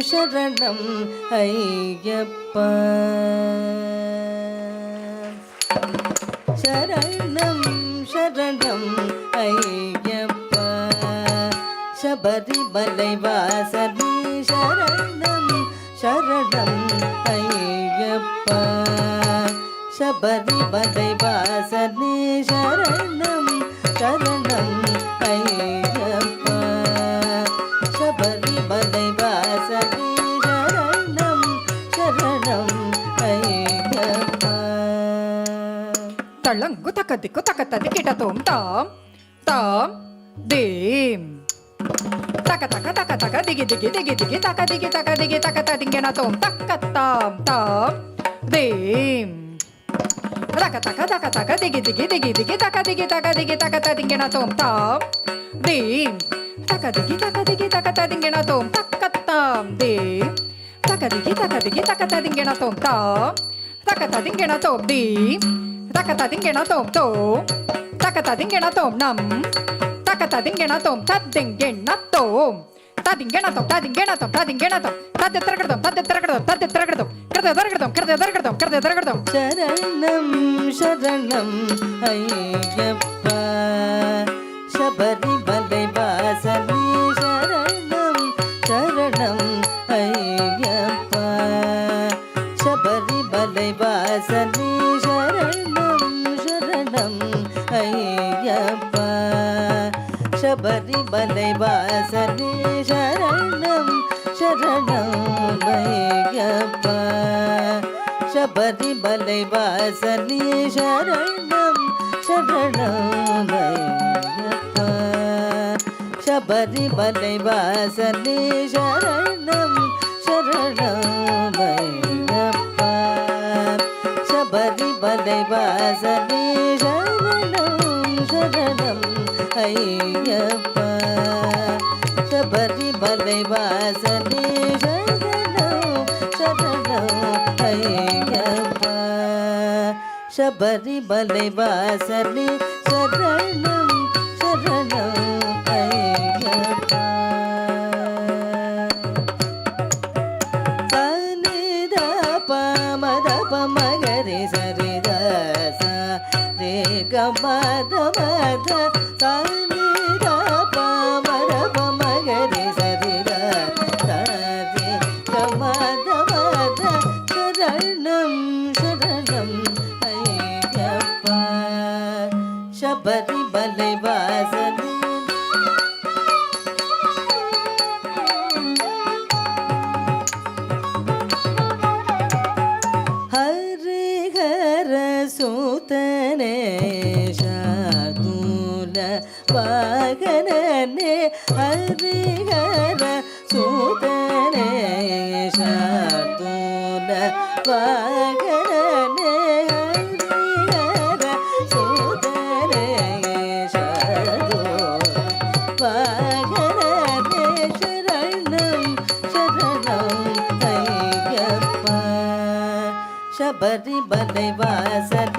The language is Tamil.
சரணம் ஐயப்பா சரணம் சரணம் ஐயப்பா சபரிமலை வாசனே சரணம் சரணம் ஐயப்பா சபரிமலை வாசனே சரணம் சரணம் ஐயப்பா சபரிமலை வாசனே சரணம் சரணம் ஐயப்பா தள்ளங்கு தக்கதிக்கு தக்கத்ததி கிட்ட தோம் தாம் தாம் தேம் தக்க தக்க தக்க தக்க திகி திகி திகி திகி தக்க திகி தக்க திகி தக்க ததிங்கன தோம் தக்க தாம் தாம் தேம் தக்க தக்க தக்க தக்க திகி திகி திகி திகி தக்க திகி தக்க திகி தக்க ததிங்கன தோம் தாம் தேம் தக்க திகி தக்க திகி தக்க ததிங்கன தோம் தக்க தாம் தேம் தக்க திகி தக்க திகி தக்க ததிங்கன தோம் தாம் தக்க ததிங்கன தோம் தேம் தக்க ததிங்கன தோம் தோம் தக்க ததிங்கன தோம் நம் தக்க ததிங்கன தோம் ததிங்கன தோம் ததிங்கன தோம் ததிங்கன தோம் ததிங்கன தோம் தத்த திரகடதம் தத்த திரகடதம் தத்த திரகடதம் கிரத திரகடதம் கிரத திரகடதம் கிரத திரகடதம் சரணம் சரணம் ஐயப்பா சபரிமலை வாசனே சரணம் சரணம் ஐயப்பா சபரிமலை வாசனே சரணம் சரணம் ஐயப்பா சபரிமலை வாசனே சரணம் சரணம் ஐயப்பா சபரிமலை வாசனே சரணம் சரணம் ஐயப்பா சபரிமலை வாசனே சரணம் சரணம் ஐயப்பா சபரிமலை வாசனே சரணம் சரணம் ஐயப்பா சபரிமலை வாசனே சரணம் சரணம் ஐயப்பா சபரிமலை வாசனே சரணம் சரணம் ஐயப்பா சனித பமத பமகரி சரித சரே கமத மத சனித பமத பமகரி சரித சரே கமத மத சரணம் சரணம் ஐயப்பா சபரிமலை வாசனே ஹரிஹர சூதனே ஷார்தூல வாகனனே ஹரிஹர சூதனே ஷார்தூல வாகனனே ஹரிஹர சூதனே ஷார்தூல வாகனனே சரணம் சரணம் ஐயப்பா சபரிமலை வாசனே